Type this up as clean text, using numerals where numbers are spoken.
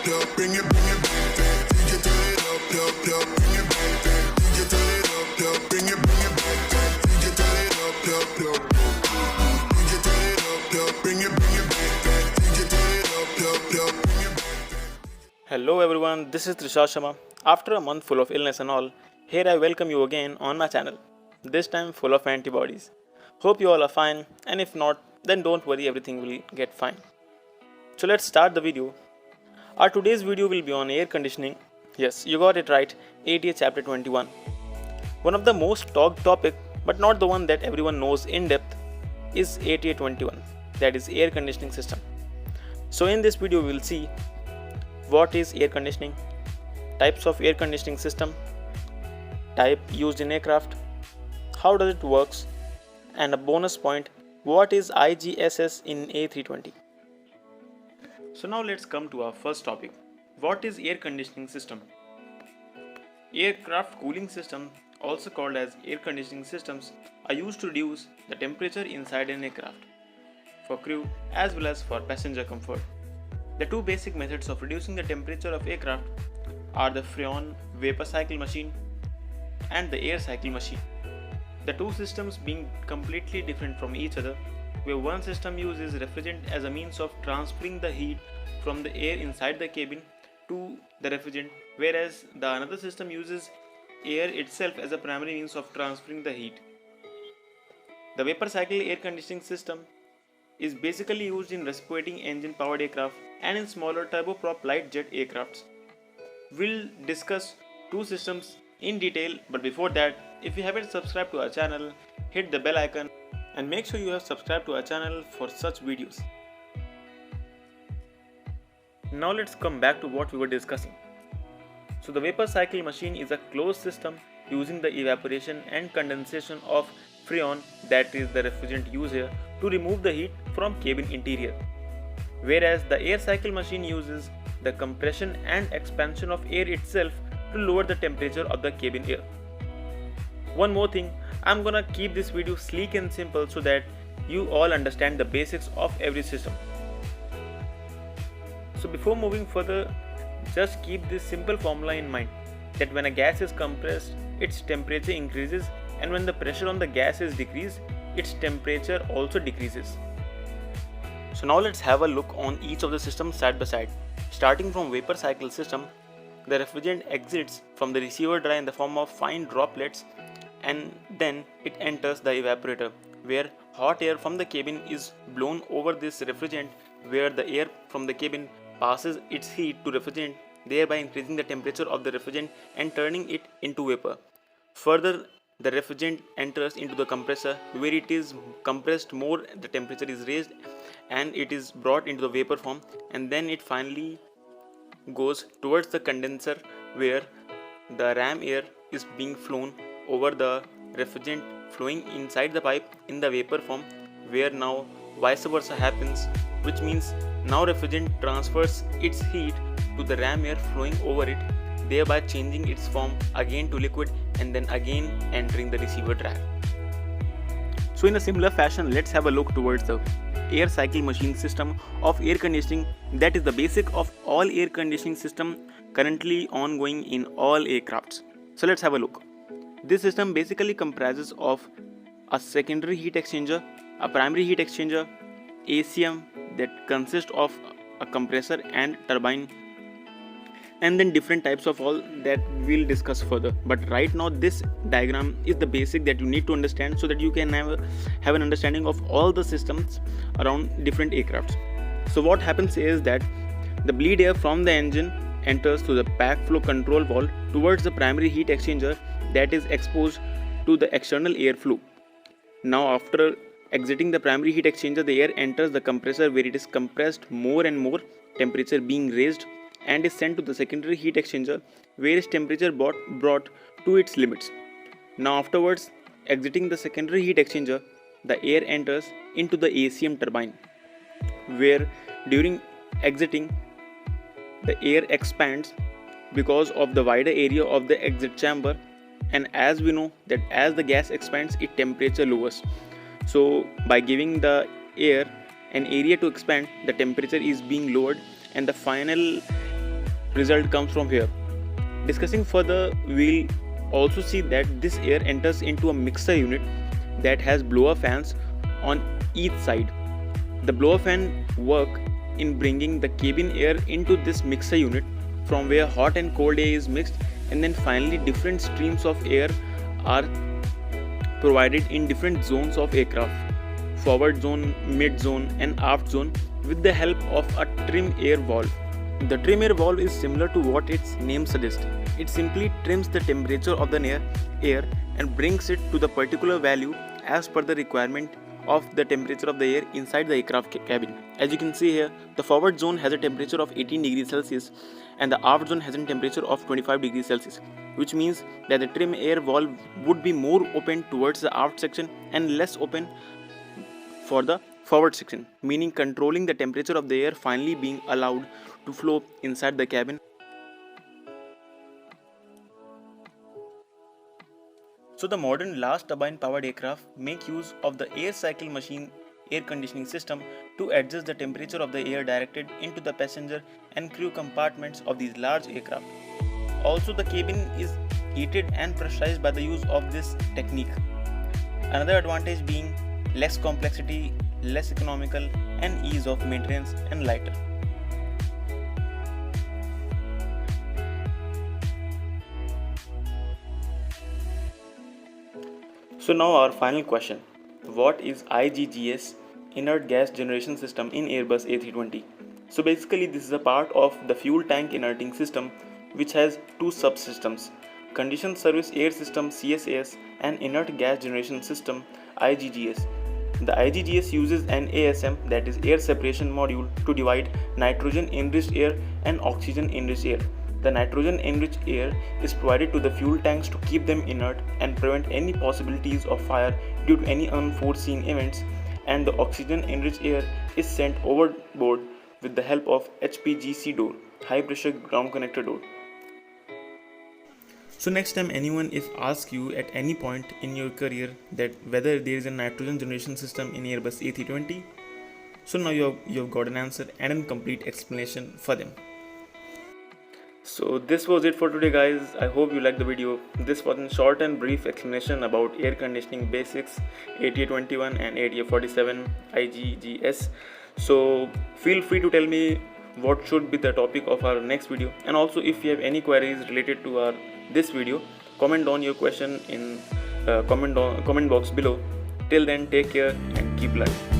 bring it back, DJ turn it up, bring it back, DJ turn it up, bring it back, DJ turn it up, DJ turn it up, bring it back, DJ turn it up, bring it back. Hello everyone, this is Trisha Sharma. After a month full of illness and all, here I welcome you again on my channel. This time full of antibodies. Hope you all are fine, and if not, then don't worry, everything will get fine. So let's start the video. Our today's video will be on air conditioning. Yes, you got it right, ATA chapter 21. One of the most talked topic, but not the one that everyone knows in depth, is ATA 21, that is air conditioning system. So in this video we will see what is air conditioning, types of air conditioning system, type used in aircraft, how does it works, and a bonus point, what is IGSS in A320. So now let's come to our first topic. What is air conditioning system? Aircraft cooling system, also called as air conditioning systems, are used to reduce the temperature inside an aircraft for crew as well as for passenger comfort. The two basic methods of reducing the temperature of aircraft are the Freon vapor cycle machine and the air cycle machine. The two systems being completely different from each other, where one system uses refrigerant as a means of transferring the heat from the air inside the cabin to the refrigerant, whereas the another system uses air itself as a primary means of transferring the heat. The vapor cycle air conditioning system is basically used in reciprocating engine powered aircraft and in smaller turboprop light jet aircrafts. We'll discuss two systems in detail, but before that, if you haven't subscribed to our channel, hit the bell icon and make sure you have subscribed to our channel for such videos. Now let's come back to what we were discussing. So the vapor cycle machine is a closed system using the evaporation and condensation of Freon, that is the refrigerant used here, to remove the heat from cabin interior. Whereas the air cycle machine uses the compression and expansion of air itself to lower the temperature of the cabin air. One more thing, I'm gonna keep this video sleek and simple so that you all understand the basics of every system. So before moving further, just keep this simple formula in mind, that when a gas is compressed, its temperature increases, and when the pressure on the gas is decreased, its temperature also decreases. So now let's have a look on each of the systems side by side. Starting from vapor cycle system, the refrigerant exits from the receiver dry in the form of fine droplets, and then it enters the evaporator, where hot air from the cabin is blown over this refrigerant, where the air from the cabin passes its heat to refrigerant, thereby increasing the temperature of the refrigerant and turning it into vapor. Further, the refrigerant enters into the compressor, where it is compressed more, the temperature is raised and it is brought into the vapor form, and then it finally goes towards the condenser, where the ram air is being flown over the refrigerant flowing inside the pipe in the vapor form, where now vice versa happens, which means now refrigerant transfers its heat to the ram air flowing over it, thereby changing its form again to liquid and then again entering the receiver drag. So in a similar fashion, let's have a look towards the air cycle machine system of air conditioning, that is the basic of all air conditioning system currently ongoing in all aircrafts. So let's have a look. This system basically comprises of a secondary heat exchanger, a primary heat exchanger, ACM that consists of a compressor and turbine, and then different types of all that we'll discuss further. But right now this diagram is the basic that you need to understand so that you can have an understanding of all the systems around different aircrafts. So what happens is that the bleed air from the engine enters through the pack flow control valve towards the primary heat exchanger that is exposed to the external airflow. Now after exiting the primary heat exchanger, the air enters the compressor, where it is compressed more and more, temperature being raised, and is sent to the secondary heat exchanger, where its temperature brought to its limits. Now afterwards, exiting the secondary heat exchanger, the air enters into the ACM turbine, where during exiting the air expands because of the wider area of the exit chamber, and as we know that as the gas expands, its temperature lowers. So by giving the air an area to expand, the temperature is being lowered, and the final result comes from here. Discussing further, we'll also see that this air enters into a mixer unit that has blower fans on each side. The blower fan work in bringing the cabin air into this mixer unit, from where hot and cold air is mixed, and then finally different streams of air are provided in different zones of aircraft: forward zone, mid zone and aft zone, with the help of a trim air valve. The trim air valve is similar to what its name suggests. It simply trims the temperature of the air and brings it to the particular value as per the requirement of the temperature of the air inside the aircraft cabin. As you can see here, the forward zone has a temperature of 18 degrees Celsius and the aft zone has a temperature of 25 degrees Celsius, which means that the trim air valve would be more open towards the aft section and less open for the forward section, meaning controlling the temperature of the air finally being allowed to flow inside the cabin. So the modern Last turbine powered aircraft make use of the air cycle machine air conditioning system to adjust the temperature of the air directed into the passenger and crew compartments of these large aircraft. Also, the cabin is heated and pressurized by the use of this technique. Another advantage being less complexity, less economical and ease of maintenance and lighter. So now our final question. What is IGGS, Inert Gas Generation System, in Airbus A320? So basically this is a part of the fuel tank inerting system which has two subsystems: Conditioned Service Air System CSAS and Inert Gas Generation System IGGS. The IGGS uses an ASM, that is air separation module, to divide nitrogen enriched air and oxygen enriched air. The nitrogen enriched air is provided to the fuel tanks to keep them inert and prevent any possibilities of fire due to any unforeseen events, and the oxygen enriched air is sent overboard with the help of HPGC door, high pressure ground connector door. So next time anyone if asks you at any point in your career that whether there is a nitrogen generation system in Airbus A320, so now you've got an answer and a complete explanation for them. So this was it for today guys. I hope you liked the video. This was a short and brief explanation about air conditioning basics, ATA21 and ATA47 IGGS. So feel free to tell me what should be the topic of our next video, and also if you have any queries related to this video, comment on your question in comment box below. Till then, take care and keep learning.